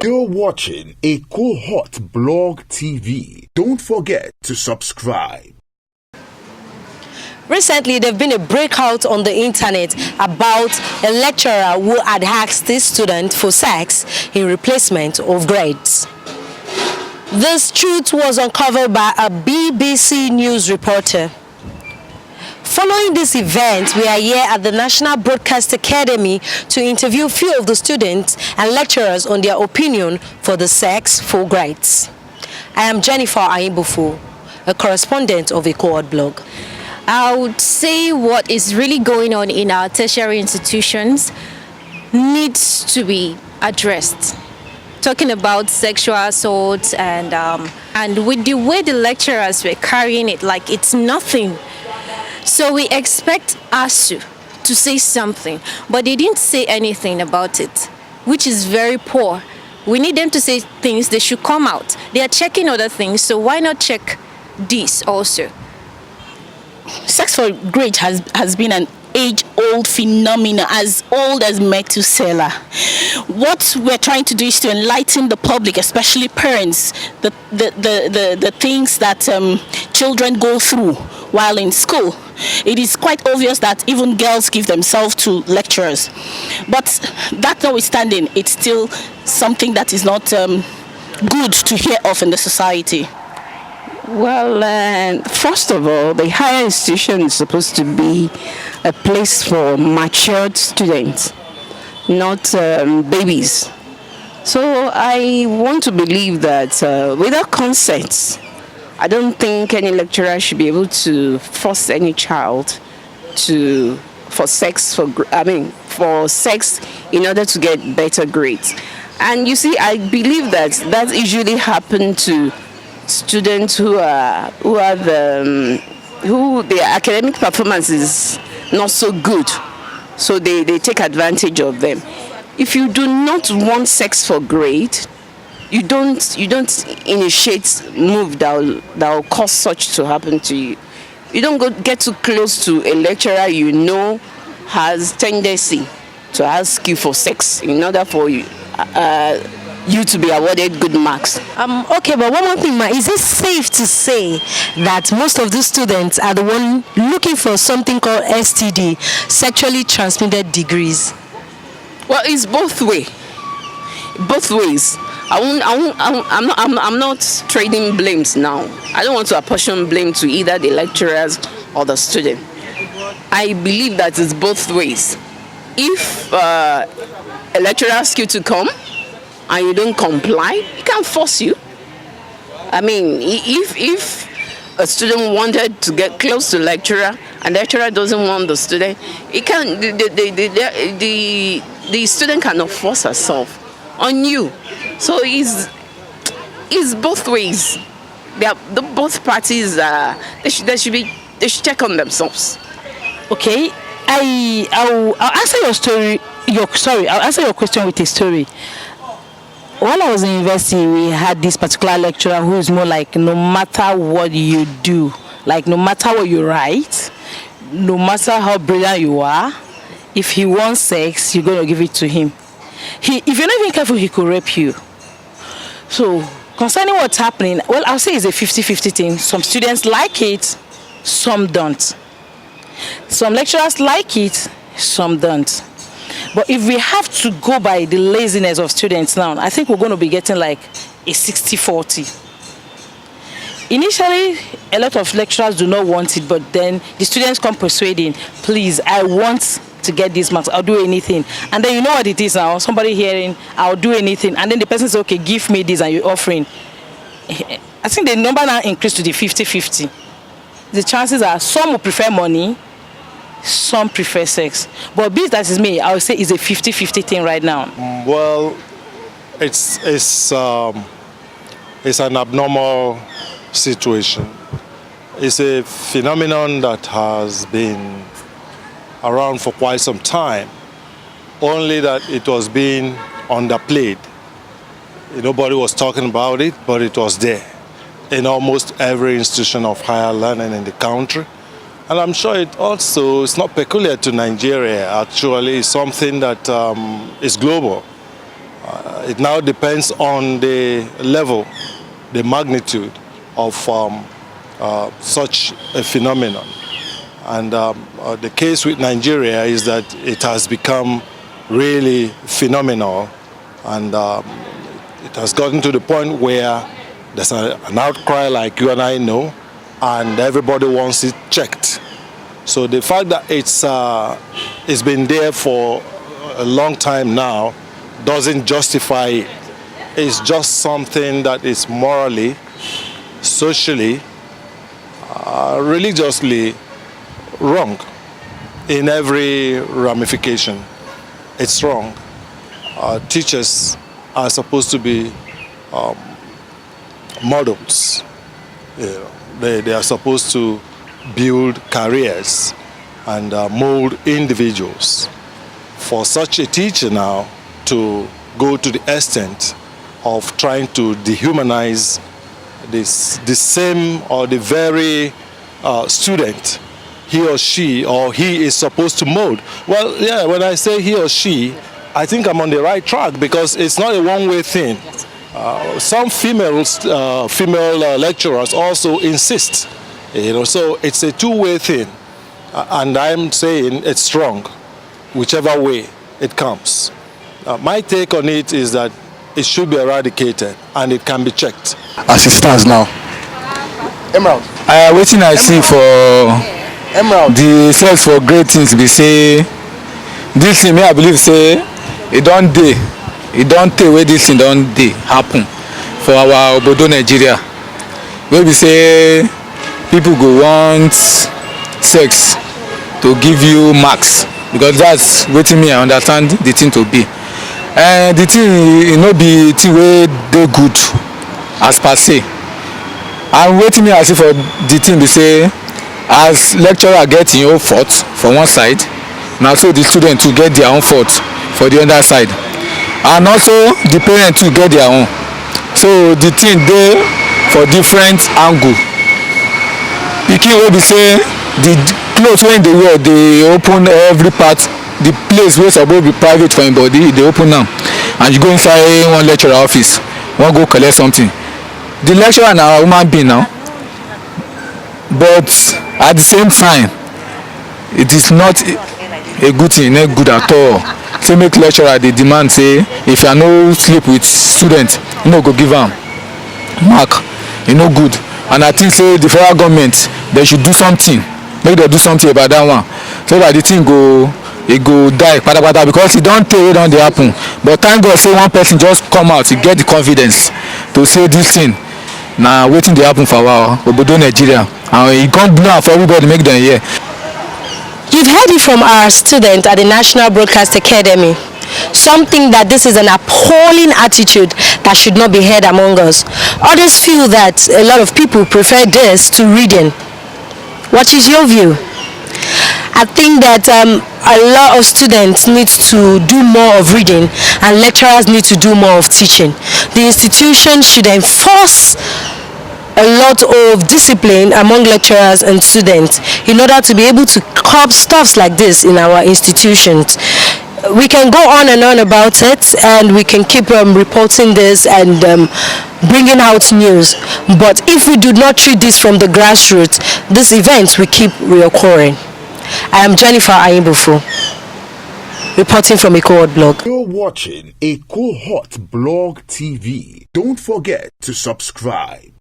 You're watching a Cohort Blog TV. Don't forget to subscribe. Recently, there have been a breakout on the internet about a lecturer who had asked his student for sex in replacement of grades. This truth was uncovered by a BBC News reporter. Following this event, we are here at the National Broadcast Academy to interview a few of the students and lecturers on their opinion for the sex for grades. I am Jennifer Aimbufu, a correspondent of a Cohort blog. I would say what is really going on in our tertiary institutions needs to be addressed. Talking about sexual assault and with the way the lecturers were carrying it like it's nothing. So we expect ASU to say something, but they didn't say anything about it, which is very poor. We need them to say things, they should come out. They are checking other things, so why not check this also? Sex for grade has been an age-old phenomenon, as old as Methuselah. What we're trying to do is to enlighten the public, especially parents, the things that children go through while in school. It is quite obvious that even girls give themselves to lecturers. But that notwithstanding, it's still something that is not good to hear of in the society. Well, first of all, the higher institution is supposed to be a place for matured students, not babies. So I want to believe that without consent, I don't think any lecturer should be able to force any child for sex in order to get better grades. And you see, I believe that usually happens to students who their academic performance is not so good, so they take advantage of them. If you do not want sex for grade, you don't initiate move that will cause such to happen to you. You don't get too close to a lecturer you know has tendency to ask you for sex in order for you to be awarded good marks. Okay, but one more thing, ma, is it safe to say that most of these students are the one looking for something called STD, sexually transmitted degrees? Well, it's both ways. I'm not trading blames now. I don't want to apportion blame to either the lecturers or the student. I believe that it's both ways. If a lecturer asks you to come and you don't comply, he can't force you. I mean, if a student wanted to get close to lecturer and the lecturer doesn't want the student, the student cannot force herself on you. So it's both ways. Both parties they should check on themselves. Okay, I'll answer I'll answer your question with a story. While I was in university, we had this particular lecturer who is more like, no matter what you do, like no matter what you write, no matter how brilliant you are, if he wants sex, you're going to give it to him. If you're not even careful, he could rape you. So concerning what's happening, well, I'll say it's a 50-50 thing. Some students like it, some don't. Some lecturers like it, some don't. But if we have to go by the laziness of students now, I think we're going to be getting like a 60-40. Initially, a lot of lecturers do not want it, but then the students come persuading, please, I want to get these marks, I'll do anything. And then you know what it is now, somebody hearing, I'll do anything. And then the person says, okay, give me this, and you're offering. I think the number now increased to the 50-50. The chances are some will prefer money, some prefer sex. But be that is me, I would say it's a 50-50 thing right now. Well, it's an abnormal situation. It's a phenomenon that has been around for quite some time, only that it was being underplayed. Nobody was talking about it, but it was there in almost every institution of higher learning in the country. And I'm sure it's not peculiar to Nigeria. Actually, it's something that is global. It now depends on the level, the magnitude of such a phenomenon. And the case with Nigeria is that it has become really phenomenal, and it has gotten to the point where there's an outcry like you and I know, and everybody wants it checked. So the fact that it's been there for a long time now doesn't justify it. It's just something that is morally, socially, religiously wrong in every ramification. It's wrong. Teachers are supposed to be models. You know, they are supposed to build careers and mold individuals. For such a teacher now to go to the extent of trying to dehumanize the same or the very student he or she is supposed to mold. Well, yeah, when I say he or she, I think I'm on the right track, because it's not a one-way thing. Some female lecturers also insist, so it's a two-way thing, and I'm saying it's wrong, whichever way it comes. My take on it is that it should be eradicated and it can be checked. As it stands now, Emerald. waiting I see for Emerald. the search for great things. Be say this thing, I believe say it don't take where this thing don't happen for our obodo Nigeria. Maybe say people go want sex to give you marks, because that's waiting me I understand the thing to be. And the thing no be thing wey dey good as per se. And waiting me I see for the thing be say, as lecturer get im own fault for one side, na so the student too get their own fault for the other side, and also the parent too get their own. So the thing dey for different angle. Pikin wey be say the cloth wey dey wear dey open every part, the place wey suppose be private for im body e dey open am, and you go inside one lecturer office wan go collect something. The lecturer na human being now, but at the same time it is not a good thing, not good at all. Say make lecturer dey demand say if you no sleep with student, you no go give am mark, e no good. And I think say the federal government, they should do something, make dem do something about that one, so that the thing go die patapata, because e don tey wey don dey happen. But thank God say one person just come out, he get the confidence to say this thing na wetin dey happen for our obodo Nigeria, and e come blow am for everybody make dem hear. You've heard it from our student at the National Broadcast Academy. Something that this is an appalling attitude that should not be heard among us. Others feel that a lot of people prefer this to reading. What is your view? I think that a lot of students need to do more of reading, and lecturers need to do more of teaching. The institution should enforce a lot of discipline among lecturers and students in order to be able to curb stuffs like this in our institutions. We can go on and on about it, and we can keep reporting this and bringing out news. But if we do not treat this from the grassroots, these events will keep reoccurring. I am Jennifer Ayimbufu, reporting from Eco Blog. You're watching Eco Blog TV. Don't forget to subscribe.